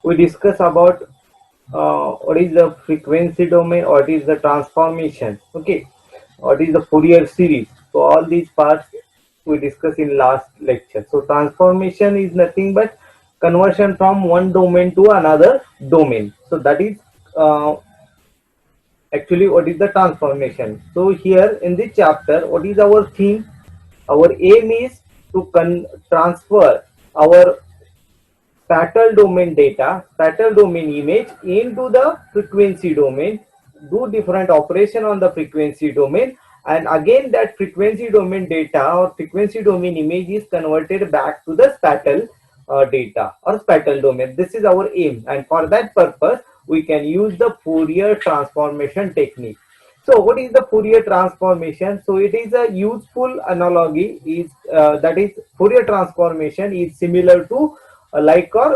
we discuss about what is the frequency domain, what is the transformation, okay, what is the Fourier series. So all these parts we discussed in last lecture. So transformation is nothing but conversion from one domain to another domain. So that is uh, actually what is the transformation. So here in this chapter, what is our theme? Our aim is to transfer our spatial domain data, spatial domain image into the frequency domain, do different operation on the frequency domain, and again that frequency domain data or frequency domain image is converted back to the spatial data or spatial domain. This is our aim, and for that purpose we can use the Fourier transformation technique. So what is the Fourier transformation? So it is a useful analogy is that is Fourier transformation is similar to like or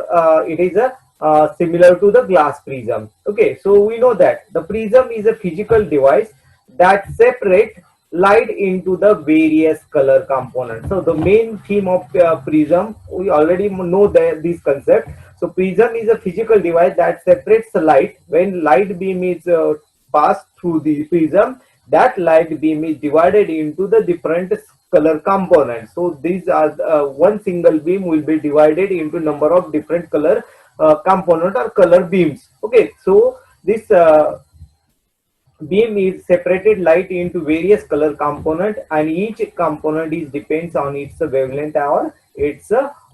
it is a similar to the glass prism. Okay, so we know that the prism is a physical device that separate light into the various color components. So the main theme of prism, we already know this concept. So prism is a physical device that separates the light. When light beam is passed through the prism, that light beam is divided into the different color components. So these are one single beam will be divided into number of different color component or color beams. Okay, so this beam is separated light into various color component, and each component is depends on its wavelength or its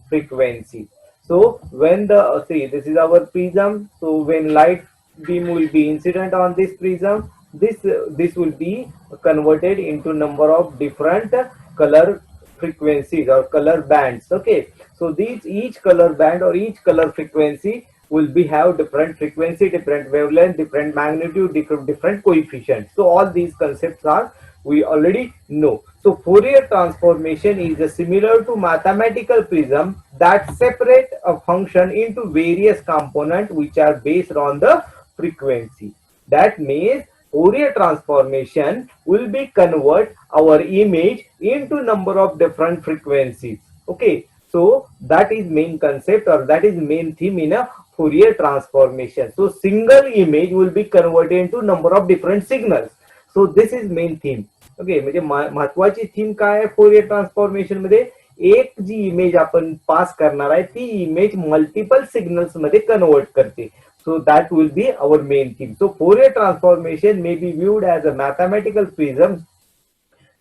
frequency. So when the see, this is our prism. So when light beam will be incident on this prism, this will be converted into number of different color frequencies or color bands. Okay, so these each color band or each color frequency will be have different frequency, different wavelength, different magnitude, different coefficients. So all these concepts are we already know. So Fourier transformation is a similar to mathematical prism that separate a function into various components which are based on the frequency. That means Fourier transformation will be convert our image into number of different frequencies. Okay, so that is main concept or that is main theme in a Fourier transformation. So single image will be converted into number of different signals. So this is main theme. Okay, म्हणजे महत्वाची theme काय आहे Fourier transformation मध्ये? एक जी image आपण पास करणार आहे ती इमेज मल्टिपल सिग्नल्स मध्ये कन्वर्ट करते. So that will be our main theme. So Fourier transformation may be viewed as a mathematical prism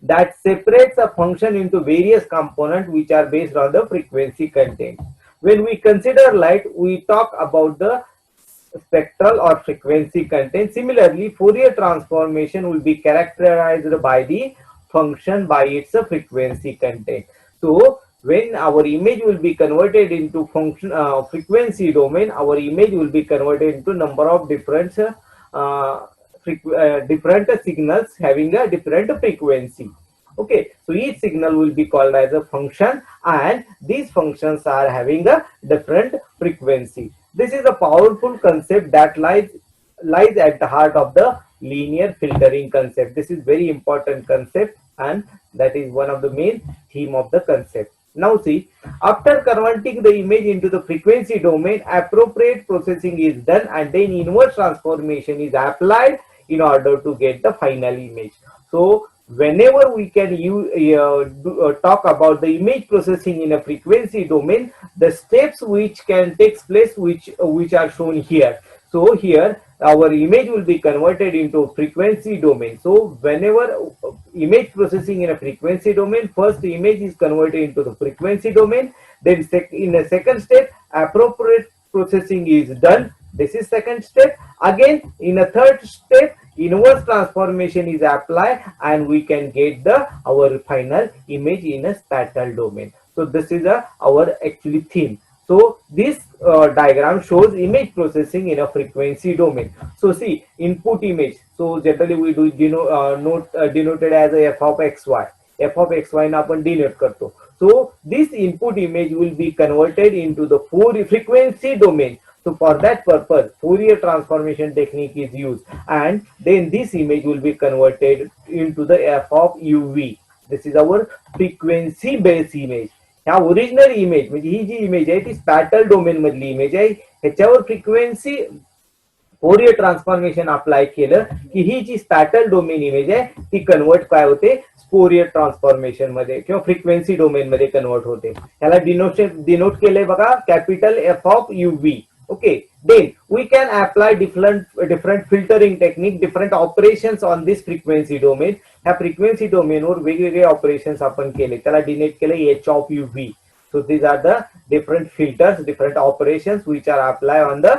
that separates a function into various components which are based on the frequency content. When we consider light, we talk about the spectral or frequency content. Similarly, Fourier transformation will be characterized by the function by its frequency content. So when our image will be converted into function frequency domain, our image will be converted into number of different different signals having a different frequency. Okay, so each signal will be called as a function, and these functions are having a different frequency. This is a powerful concept that lies at the heart of the linear filtering concept. This is very important concept, and that is one of the main theme of the concept. Now see, after converting the image into the frequency domain, appropriate processing is done, and then inverse transformation is applied in order to get the final image. So whenever we can talk about the image processing in a frequency domain, the steps which can take place which are shown here. So here our image will be converted into frequency domain. So whenever image processing in a frequency domain, first image is converted into the frequency domain, then in a second step appropriate processing is done. This is second step. Again in a third step inverse transformation is applied, and we can get the our final image in a spatial domain. So this is our actually theme. So this diagram shows image processing in a frequency domain. So see, input image. So generally we do denoted as a f of xy. F of xy na आपण denote करतो. So this input image will be converted into the frequency domain. So for that purpose, Fourier transformation technique is used, and then this image will be converted into the f of uv. This is our frequency based image. ह्या original image म्हणजे ही जी image आहे ती स्पॅटल domain मधली image आहे, ह्याच्यावर frequency Fourier transformation apply केलं की ही जी स्पॅटल domain image आहे ती कन्वर्ट काय होते फोरियर ट्रान्सफॉर्मेशन मध्ये किंवा फ्रिक्वेन्सी डोमेन मध्ये कन्वर्ट होते. ह्याला डिनोट केलंय बघा capital F of U V. Okay, then we can apply different filtering technique, different operations on this frequency domain. ह्या फ्रिक्वेन्सी डोमेन वर वेगवेगळे ऑपरेशन्स आपण केले, त्याला डिनोट केले H of U V. So these are the different filters, different operations which are apply on the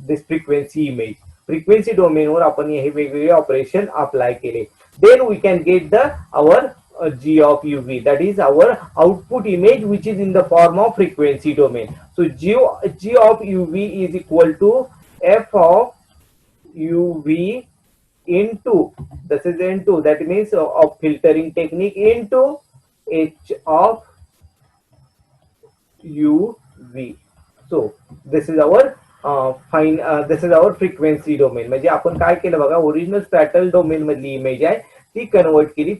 this frequency image. Frequency domain वर आपण हे वेगवेगळे operation apply केले. Then we can get the our G of UV, that is our output image which is in the form of frequency domain. So G of UV is equal to F of UV into, this is into, that means of filtering technique, into H of UV. So this is our this is our frequency domain. म्हणजे आपण काय केलं बघा, original स्पॅटल domain मधली image आहे ती convert केली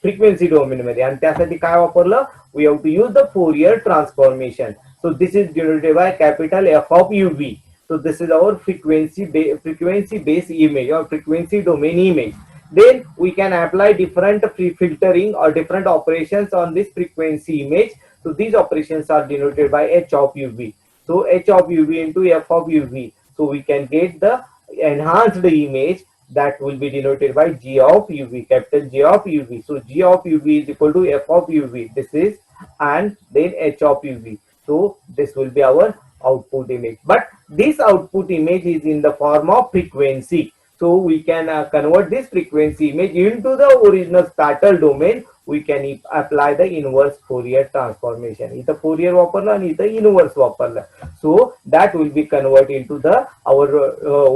frequency domain मध्ये, आणि त्यासाठी काय वापरलं, we have to use the Fourier transformation. So this is denoted by capital F of UV. So this is our frequency based image or frequency domain image. Then we can apply different filtering or different operations on this frequency image. So these operations are denoted by H of UV. So H of UV into F of UV. So we can get the enhanced image that will be denoted by G of UV, capital G of UV. So G of UV is equal to F of UV. This is, and then H of UV. So this will be our output image. But this output image is in the form of frequency. So we can convert this frequency image into the original spatial domain. We can apply the inverse Fourier transformation. इथं Fourier वापरलं आणि इथं inverse वापरलं. So that will be converted into the our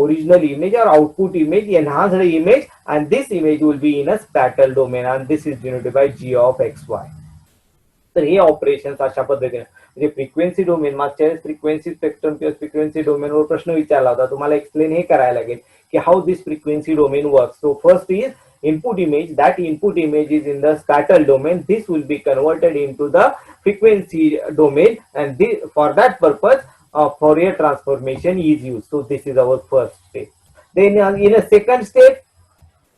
original image or output image, enhanced image, and this image will be in a spatial domain, and this is denoted by G of XY. तर हे operations अशा पद्धतीने म्हणजे frequency domain, मागच्या वेळेस frequency spectrum किंवा frequency डोमेनवर प्रश्न विचारला होता, तुम्हाला एक्सप्लेन हे करायला लागेल की how this frequency domain work. So first is input image. That input image is in the spatial domain. This will be converted into the frequency domain, and this, for that purpose Fourier transformation is used. So this is our first step. Then in a second step,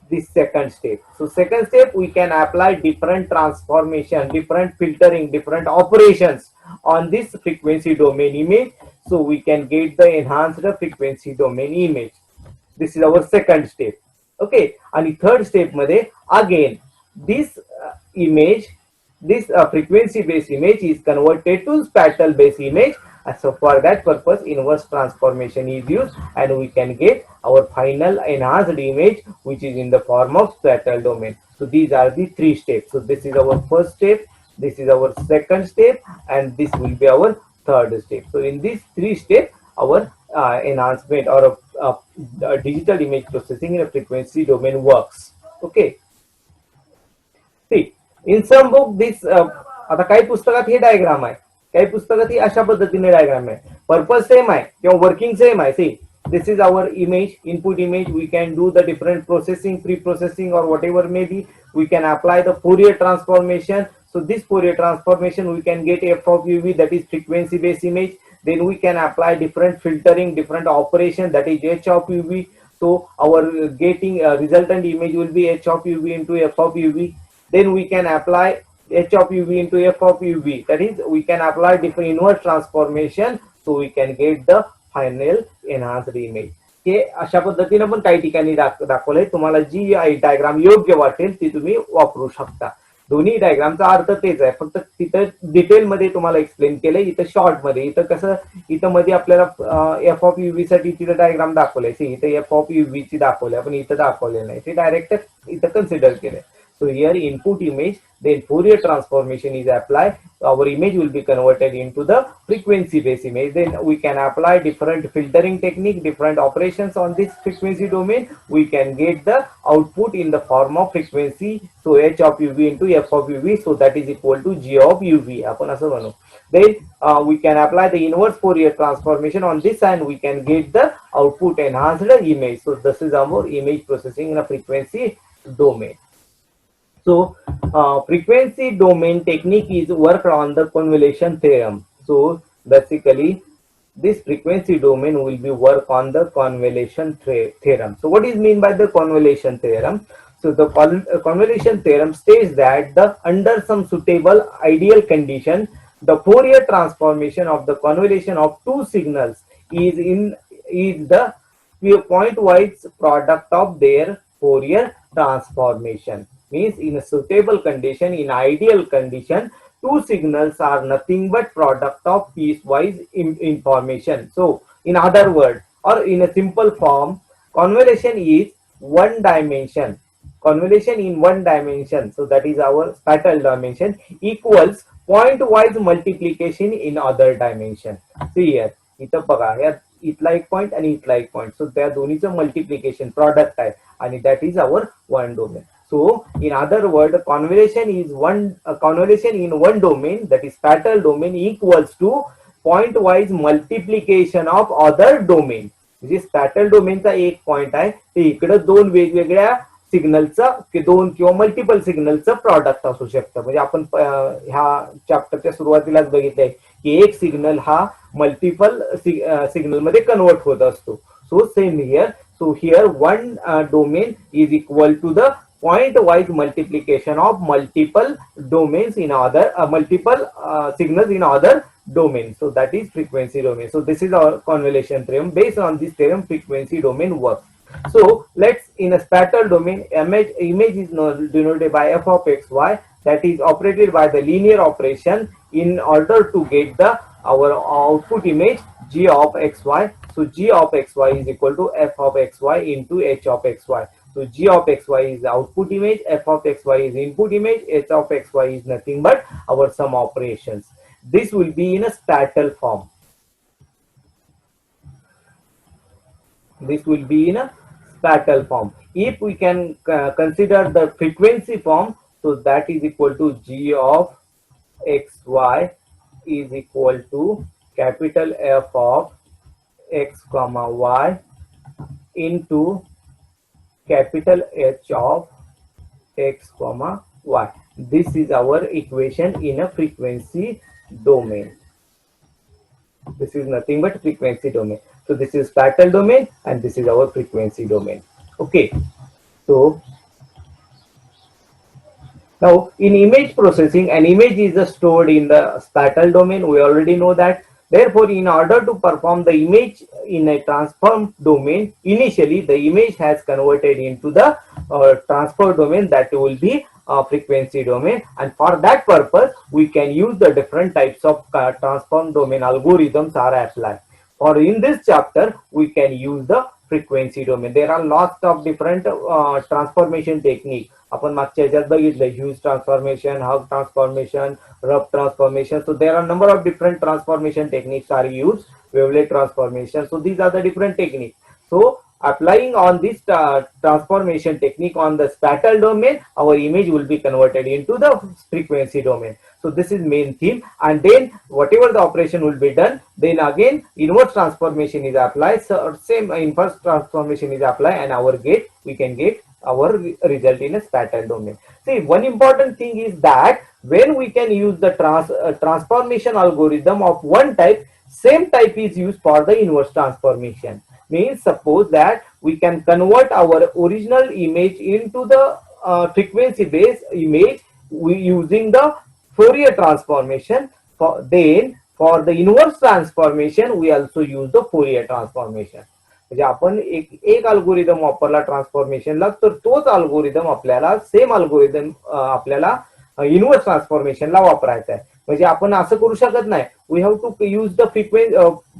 this second step. So second step, we can apply different transformation, different filtering, different operations on this frequency domain image. So we can get the enhanced frequency domain image. This is our second step. Okay, and third step मध्ये again this image, this frequency based image is converted to spatial based image. So for that purpose inverse transformation is used, and we can get our final enhanced image which is in the form of spatial domain. So these are the three steps. So this is our first step, this is our second step, and this will be our third step. So in these three steps our enhancement or digital image processing in a frequency domain works. Okay, see in some book this आता काही पुस्तकात हे diagram आहे, काही पुस्तकात ही अशा पद्धतीने diagram आहे. Purpose same आहे किंवा वर्किंग सेम आहे. सी this is our image, input image. We can do the different processing, pre-processing or whatever may be. We can apply the Fourier transformation. So this Fourier transformation we can get F of UV, that is frequency based image. Then we can apply different filtering, different operation, that is H of UV. So our getting resultant image will be H of UV into F of UV. Then we can apply H of UV into F of UV, that is we can apply different inverse transformation, so we can get the final enhanced image. हे अशा पद्धतीने पण काही ठिकाणी दाखवलंय. तुम्हाला जी diagram योग्य वाटेल ती तुम्ही वापरू शकता. दोन्ही डायग्रामचा अर्थ तेच आहे, फक्त तिथं डिटेल मध्ये तुम्हाला एक्सप्लेन केलंय, इथं शॉर्ट मध्ये. इथं कसं, इथं मध्ये आपल्याला एफ ऑफ युव्ही साठी तिथं डायग्राम दाखवलंय, इथं एफ ऑफ युव्ही ची दाखवलंय, पण इथं दाखवलेलं नाही, ते डायरेक्ट इथं कन्सिडर केलंय. So here input image, then Fourier transformation is applied. Our image will be converted into the frequency based image. Then we can apply different filtering technique, different operations on this frequency domain. We can get the output in the form of frequency. So H of UV into F of UV. So that is equal to G of UV. आपण असं म्हणू. Then we can apply the inverse Fourier transformation on this, and we can get the output enhanced image. So this is our image processing in a frequency domain. So frequency domain technique is worked on the convolution theorem. So basically this frequency domain will be work on the convolution theorem. So what is mean by the convolution theorem? So the convolution theorem states that the under some suitable ideal condition, the Fourier transformation of the convolution of two signals is the pointwise product of their Fourier transformation. Means in a suitable condition, in ideal condition, two signals are nothing but product of piecewise information. So in other words, or in a simple form, convolution is one dimension. Convolution in one dimension, so that is our spatial dimension, equals pointwise multiplication in other dimension. See here, इथं बघा, या इथला एक point आणि इथला एक point, सो त्या दोन्हीचं multiplication product आहे आणि that is hour one domain. So in other word, convolution in one domain, that is spatial domain, equals to pointwise multiplication of other domain. म्हणजे स्पॅटल डोमेनचा एक पॉइंट आहे ते इकडे दोन वेगवेगळ्या सिग्नलचं दोन किंवा मल्टिपल सिग्नलचं प्रॉडक्ट असू शकतं. म्हणजे आपण ह्या चॅप्टरच्या सुरुवातीलाच बघितलंय की एक सिग्नल हा मल्टिपल सिग्नल मध्ये कन्वर्ट होत असतो. So same here. So here one domain is equal to the point-wise multiplication of multiple domains in other multiple signals in other domains. So that is frequency domain. So this is our convolution theorem. Based on this theorem, frequency domain works. So let's, in a spatial domain, image is denoted by f of x y, that is operated by the linear operation in order to get the our output image g of xy. So g of xy is equal to f of xy into h of xy. So g of xy is the output image, f of xy is input image, h of xy is nothing but our sum operations. This will be in a spatial form. This will be in a spatial form. If we can consider the frequency form, so that is equal to g of xy is equal to capital F of x comma y into capital H of x comma y. This is our equation in a frequency domain. This is nothing but frequency domain. So this is spatial domain and this is our frequency domain. Okay. So now in image processing, an image is stored in the spatial domain. We already know that. Therefore, in order to perform the image in a transform domain, initially the image has converted into the transfer domain, that will be frequency domain, and for that purpose we can use the different types of transform domain algorithms are applied. Or in this chapter we can use the frequency domain. There are lots of different transformation technique. आपण मागच्या ह्याच्यात बघितलं huge transformation, hug transformation, rough transformation. So there are number of different transformation techniques are used. Wavelet transformation. So these are the different techniques. So applying on this transformation technique on the spatial domain, our image will be converted into the frequency domain. So this is main theme, and then whatever the operation will be done, then again inverse transformation is applied. So same inverse transformation is applied, and we can get our result in a spatial domain. See, one important thing is that when we can use the transformation algorithm of one type, same type is used for the inverse transformation. Means suppose that we can convert our original image into the frequency based image using the Fourier transformation. Then for the inverse transformation we also use the Fourier transformation. म्हणजे आपण एक algorithm वापरला ट्रान्सफॉर्मेशनला, तर तोच algorithm आपल्याला same algorithm आपल्याला inverse ट्रान्सफॉर्मेशनला वापरायचा आहे. म्हणजे आपण असं करू शकत नाही, we have to use the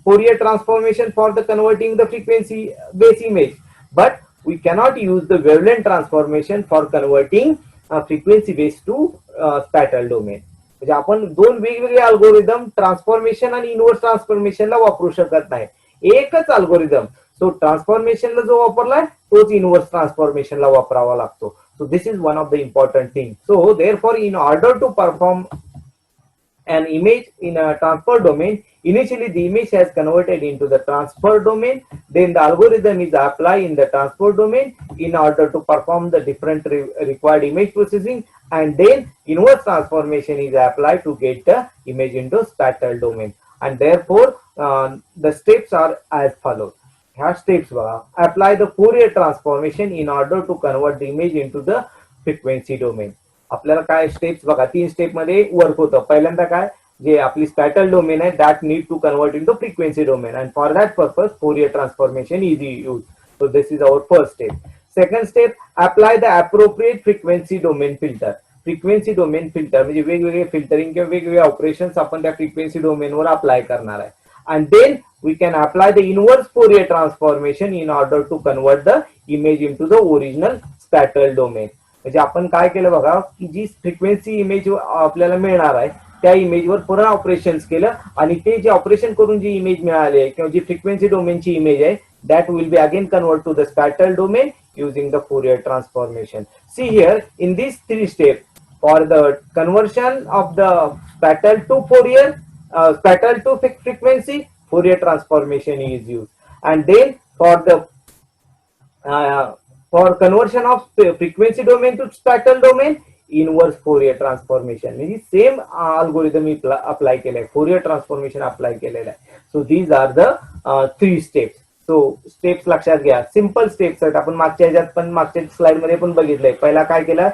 Fourier transformation for the converting the frequency base image, but we cannot use the wavelength transformation for converting frequency base to spatial domain. म्हणजे आपण दोन वेगवेगळे अल्गोरिदम ट्रान्सफॉर्मेशन आणि इनव्हर्स ट्रान्सफॉर्मेशनला वापरू शकत नाही, एकच algorithm. सो ट्रान्सफॉर्मेशनला जो वापरलाय तोच इनव्हर्स ट्रान्सफॉर्मेशनला वापरावा लागतो. So this is one of the important things. So therefore, in order to perform an image in a transfer domain. Initially, the image has converted into the transfer domain. Then the algorithm is applied in the transfer domain in order to perform the different required image processing. And then inverse transformation is applied to get the image into spatial domain. And therefore, the steps are as follows. ह्या steps बघा. Apply the Fourier transformation in order to convert the image into the frequency domain. आपल्याला काय steps बघा, 3 step मध्ये work होतं. पहिल्यांदा काय, जे आपली स्पॅटल डोमेन आहे that need to convert into frequency domain and for that purpose Fourier transformation is use. So this is our first step. Second step, apply the appropriate frequency domain filter. Frequency domain filter म्हणजे वेगवेगळे filtering किंवा वेगवेगळे operations आपण त्या frequency डोमेनवर apply करणार आहे. And then we can apply the inverse Fourier transformation in order to convert the image into the original spatial domain. म्हणजे आपण काय केलं बघा, की जी फ्रिक्वेन्सी इमेज आपल्याला मिळणार आहे त्या इमेजवर पुन्हा ऑपरेशन्स केलं आणि ते जे ऑपरेशन करून जी इमेज मिळाली आहे किंवा जी फ्रिक्वेन्सी डोमेनची इमेज आहे that will be again convert to the spatial domain using the Fourier transformation. See here in these 3 steps for the conversion of the spatial to Fourier, spatial to frequency, Fourier transformation is used. And then for conversion of frequency domain to spatial domain, inverse Fourier transformation म्हणजे same algorithm apply केलाय, Fourier transformation apply केलेलं आहे. So these are the 3 steps. So steps लक्षात घ्या, simple steps आहेत. आपण मागच्या ह्याच्यात पण मागच्या स्लाइड मध्ये पण बघितलंय. पहिला काय केलं,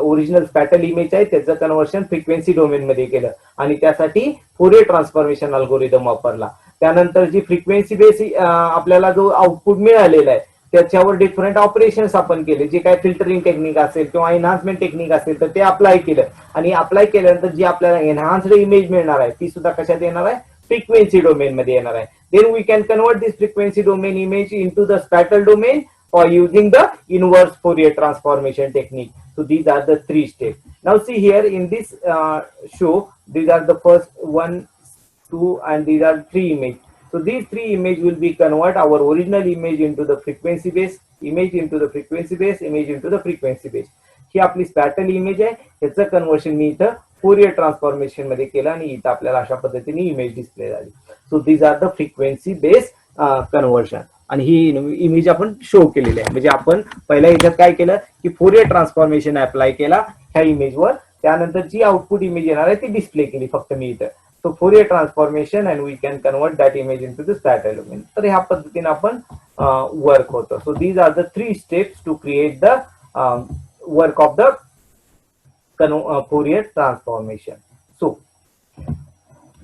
ओरिजिनल स्पॅटल इमेज आहे त्याचं कन्व्हर्शन फ्रिक्वेन्सी डोमेन मध्ये केलं आणि त्यासाठी फोरियर ट्रान्सफॉर्मेशन अल्गोरिदम वापरला. त्यानंतर जी फ्रिक्वेन्सी बेस आपल्याला जो आउटपुट मिळालेला आहे त्याच्यावर डिफरंट ऑपरेशन्स आपण केले, जे काय फिल्टरिंग टेक्निक असेल किंवा एनहान्समेंट टेक्निक असेल तर ते अप्लाय केलं आणि अप्लाय केल्यानंतर जी आपल्याला एनहान्स्ड इमेज मिळणार आहे ती सुद्धा कशात येणार आहे, फ्रिक्वेन्सी डोमेन मध्ये येणार आहे. Then we can convert this frequency domain image into the spatial domain for using the inverse Fourier transformation technique. So these are the 3 steps. Now see here in this show, these are the first 1, 2 and these are 3 image. So these 3 image will be convert our original image into the frequency base, image into the frequency base, image into the frequency base. ही आपली स्पॅटल image आहे, ह्याचं conversion मी इथं Fourier transformation मध्ये केलं आणि इथं आपल्याला अशा पद्धतीने इमेज डिस्प्ले झाली. So these are the frequency base conversion आणि ही इमेज आपण शो केलेली आहे. म्हणजे आपण पहिल्या ह्याच्यात काय केलं की फोरियर ट्रान्सफॉर्मेशन अप्लाय केला ह्या इमेजवर, त्यानंतर जी आउटपुट इमेज येणार आहे ती डिस्प्ले केली फक्त मी इथं. So Fourier transformation and we can convert that image in to the spatial domain. तर ह्या पद्धतीने आपण वर्क होतं. So these are the 3 steps to create the work of the Fourier transformation. So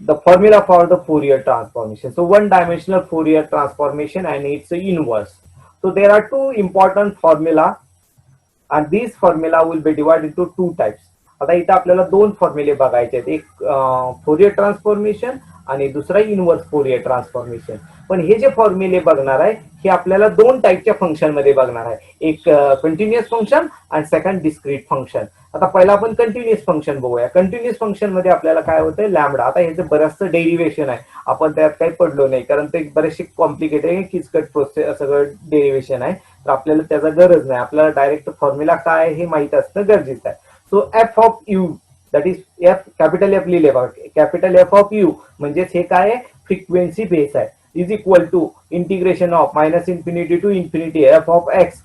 the formula for the Fourier transformation. So one dimensional Fourier transformation and its inverse. So there are 2 important formula and these formula will be divided into 2 types. आता इथे आपल्याला 2 फॉर्म्युले बघायचे आहेत, एक Fourier transformation आणि दुसरा inverse Fourier transformation. पण हे जे फॉर्म्युले बघणार आहे हे आपल्याला 2 टाईपच्या फंक्शन मध्ये बघणार आहे, एक कंटिन्युअस फंक्शन आणि सेकंड डिस्क्रीट फंक्शन. आता पहिला आपण कंटिन्युअस फंक्शन बघूया. कंटिन्युअस फंक्शन मध्ये आपल्याला काय होतंय, लॅमडा. आता ह्याचं बरंचसं डेरिव्हेशन आहे, आपण त्यात काही पडलो नाही कारण ते बरेचसे कॉम्प्लिकेटेड किचकट प्रोसेस सगळं डेरिव्हेशन आहे, तर आपल्याला त्याचा गरज नाही. आपल्याला डायरेक्ट फॉर्म्युला काय आहे हे माहित असणं गरजेचं आहे. So F of U that is F, capital F लिहिले बघा, कॅपिटल एफ ऑफ यू म्हणजेच हे काय आहे, फ्रिक्वेन्सी बेस आहे, is equal to integration of minus infinity to infinity F of X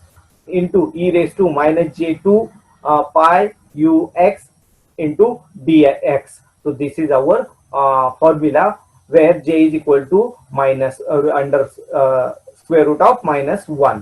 into E raise to minus J two pi you X into D X. So this is our formula where J is equal to minus under square root of -1.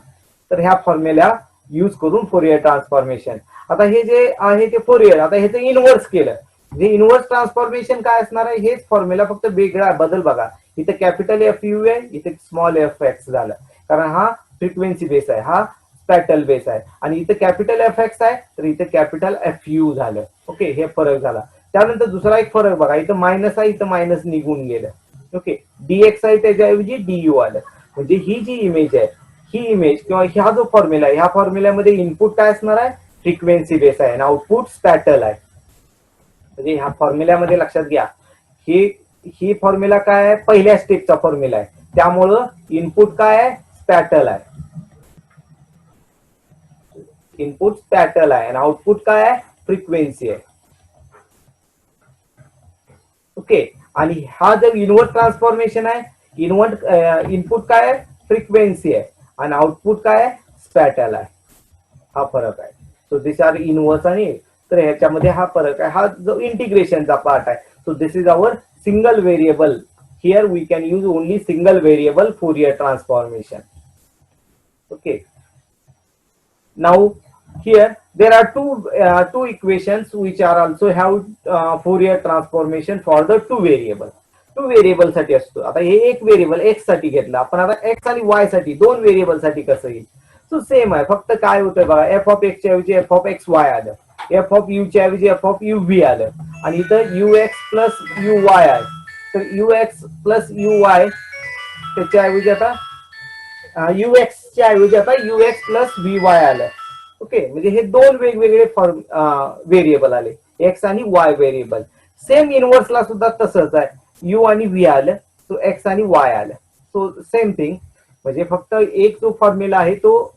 तर ह्या formula use करून Fourier transformation. आता हे जे आहे ते Fourier, आता ह्याचं inverse केलं, जे इनवर्स ट्रान्सफॉर्मेशन काय असणार आहे हेच फॉर्म्युला, फक्त वेगळा बदल बघा. इथे कॅपिटल एफ यू आहे, इथे स्मॉल एफ एक्स झालं कारण हा फ्रिक्वेन्सी बेस आहे, हा स्पॅटल बेस आहे, आणि इथे कॅपिटल एफ एक्स आहे तर इथे कॅपिटल एफ यू झालं. ओके, हे फरक झाला. त्यानंतर दुसरा एक फरक बघा, इथं मायनस आहे, इथं मायनस निघून गेलं. ओके, डीएक्स आहे त्याच्याऐवजी डीयू आलं. म्हणजे ही जी इमेज आहे, ही इमेज किंवा ह्या जो फॉर्म्युला आहे, ह्या फॉर्म्युल्यामध्ये इनपुट काय असणार आहे, फ्रिक्वेन्सी बेस आहे आणि आउटपुट स्पॅटल आहे. म्हणजे ह्या फॉर्म्युल्यामध्ये लक्षात घ्या, ही फॉर्म्युला काय आहे, पहिल्या स्टेपचा फॉर्म्युला आहे, त्यामुळं इनपुट काय आहे, स्पॅटल आहे. इनपुट स्पॅटल आहे आणि आउटपुट काय आहे, फ्रिक्वेन्सी आहे. ओके. आणि हा जर इन्व्हर्स ट्रान्सफॉर्मेशन आहे, इनपुट काय आहे, फ्रिक्वेन्सी आहे, आणि आउटपुट काय आहे, स्पॅटल आहे. हा फरक आहे. सो दिस आर इनव्हर्स आणि तर ह्याच्यामध्ये हा फरक आहे. हा जो इंटिग्रेशनचा पार्ट आहे. So this is our single variable. Here we can use only single variable Fourier transformation. Okay. Now here there are two equations which are also have Fourier transformation for the two variable. Two variable साठी असतो. आता हे एक variable x साठी घेतला आपण, आता x आणि वाय साठी दोन व्हेरिएबल साठी कसं येईल. सो सेम आहे, फक्त काय होतंय बघा, एफ ऑफ एक्स च्या ऐवजी एफ ऑफ एक्स वाय आलं, एफ ऑफ यू च्या ऐवजी एफ ऑफ यू व्ही आलं, आणि इथं यू एक्स प्लस यू वाय आहे. तर यू एक्स प्लस यू वाय त्याच्याऐवजी आता यू एक्स च्या ऐवजी आता you X plus V Y आलं. ओके. म्हणजे हे दोन वेगवेगळे व्हेरिएबल आले, एक्स आणि वाय व्हेरिएबल. सेम इनव्हर्सला सुद्धा तसंच आहे, यू आणि व्ही आलं, सो एक्स आणि वाय आलं. So same thing. म्हणजे फक्त एक जो फॉर्म्युला आहे तो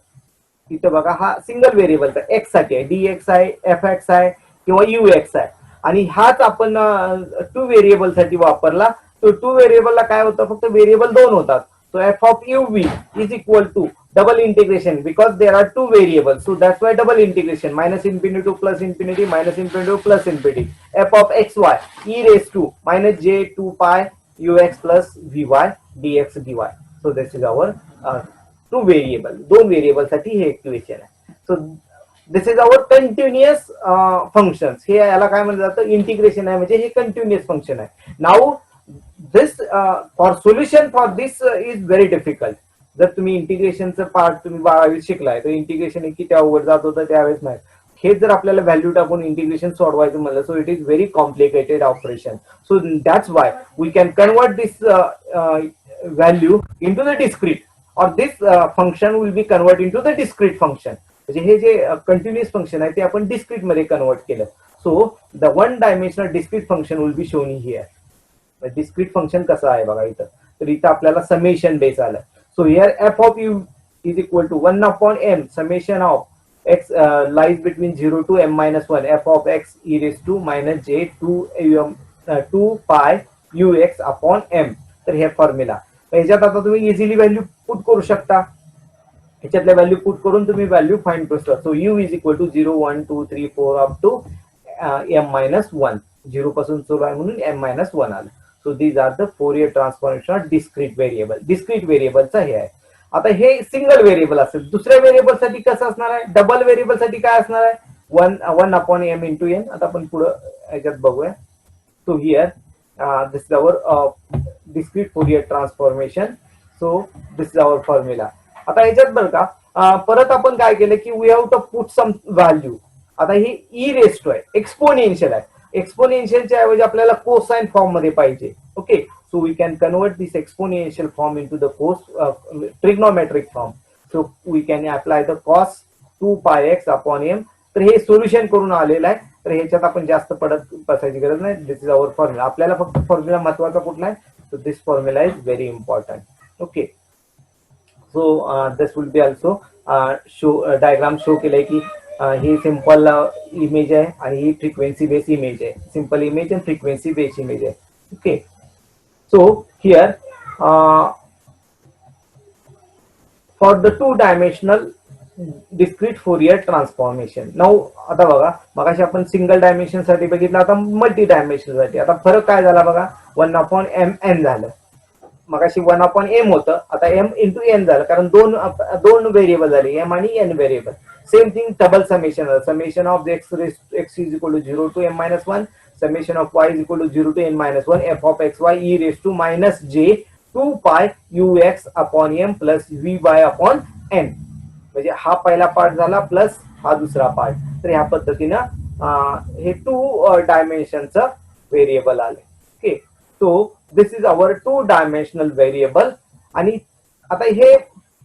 इथं बघा, हा सिंगल व्हेरिएबलचा एक्स साठी आहे, डी एक्स आहे, एफ एक्स आहे किंवा यू एक्स आहे. आणि हाच आपण टू व्हेरिएबल साठी वापरला. तो टू व्हेरिएबलला काय होतं, फक्त व्हेरिएबल दोन होतात. So f of uv is equal to double integration because there are two variables. So that's why double integration, minus infinity to plus infinity, minus infinity to plus infinity. F of xy e raised to minus j 2 pi ux plus vy dx dy. So this is our two variable. दोन variable साठी हे equation आहे. So this is our continuous functions. हे याला काय म्हणलं जातं, integration आहे, म्हणजे हे continuous function आहे. Now this for solution for this is very difficult. जर तुम्ही इंटिग्रेशनचं पार्ट तुम्ही 12वीत शिकलाय तर इंटिग्रेशन किती अवघड जात होतं त्यावेळेस नाही. हे जर आपल्याला व्हॅल्यू टाकून इंटिग्रेशन सोडवायचं म्हणलं, so it is very complicated operation. So that's why we can convert this value into the discrete, और this function will be convert into the discrete function. म्हणजे हे जे कंटिन्युअस फंक्शन आहे ते आपण डिस्क्रीट मध्ये कन्वर्ट केलं. So the one dimensional discrete function will be shown here. Discrete function कसं आहे बघा इथं, तर इथं आपल्याला समेशन बेस आलं. So here f of u is equal to 1 upon m summation of x lies between 0 to m minus 1 f of x e raise to minus j 2 pi you x upon m. तर हे formula ह्याच्यात आता तुम्ही easily value put करू शकता. ह्याच्यातल्या value put करून तुम्ही value find करू शकता. So u is equal to 0 1 2 3 4 up to m minus 1. 0 पासून सुरू आहे म्हणून m minus 1 आलं. So these are the Fourier transformation of discrete variable. Discrete व्हेरिएबलचा हे आहे. आता हे सिंगल व्हेरिएबल असेल. दुसऱ्या व्हेरिएबल साठी कसं असणार आहे, डबल व्हेरिएबल साठी काय असणार आहे, 1 अपॉन एम इंटू एन. आता आपण पुढे याच्यात बघूया. So here this is our discrete Fourier transformation. So this is our formula. आता याच्यात बरं का परत आपण काय केलं की we have to put some value. आता ही ई रेस टू आहे, एक्सपोनेन्शियल आहे. एक्सपोनेन्शियलच्या ऐवजी आपल्याला कोसाइन फॉर्म मध्ये पाहिजे. Okay. So we can convert this exponential form into the trigonometric form. So we can apply the cos 2 pi x upon m. तर हे सोल्युशन करून आलेलं आहे. तर ह्याच्यात आपण जास्त पडत बसायची गरज नाही. This is our formula. आपल्याला फक्त फॉर्म्युला महत्वाचा कुठला आहे, so this formula is very important. Okay. So this will be also show diagram show केलंय की ही सिंपल इमेज आहे आणि ही फ्रिक्वेन्सी बेस इमेज आहे. सिंपल इमेज आणि फ्रिक्वेन्सी बेस इमेज आहे. Okay. So here for the two dimensional discrete Fourier transformation. Now आता बघा, मगाशी आपण सिंगल डायमेन्शन साठी बघितलं, आता मल्टी डायमेन्शन साठी. आता फरक काय झाला बघा, 1 अपॉन एम एन झालं. मगाशी 1 अपॉन एम होतं, आता एम इंटू एन झालं, कारण दोन व्हेरिएबल झाले, एम आणि n variable. Same thing double summation. Summation of x is equal to 0 to m minus 1, summation of y is equal to 0 to n minus 1, f of xy e raised to minus j 2 pi ux upon m plus vy upon n. म्हणजे हा पहिला part झाला plus हा दुसरा part. तर ह्या पद्धतीनं हे to डायमेन्शनचं variable आले. Okay. So this is our two dimensional variable. आणि आता हे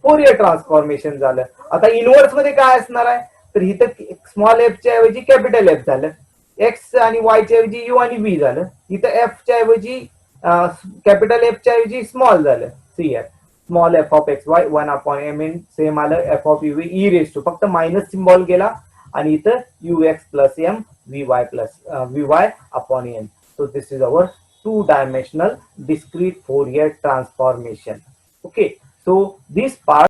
फोरियर ट्रान्सफॉर्मेशन झालं. आता इनव्हर्स मध्ये काय असणार आहे, तर इथं स्मॉल एफ च्या ऐवजी कॅपिटल एफ झालं, एक्स आणि वाय च्या ऐवजी यू आणि व्ही झालं. इथं एफ च्या ऐवजी कॅपिटल एफ च्या ऐवजी स्मॉल झालं. C R small F of X Y 1 upon M in same आलं. F of U E raise to फक्त मायनस सिम्बॉल गेला आणि इथं U X plus M V Y upon N. So this is our two-dimensional discrete Fourier transformation. Okay, so this part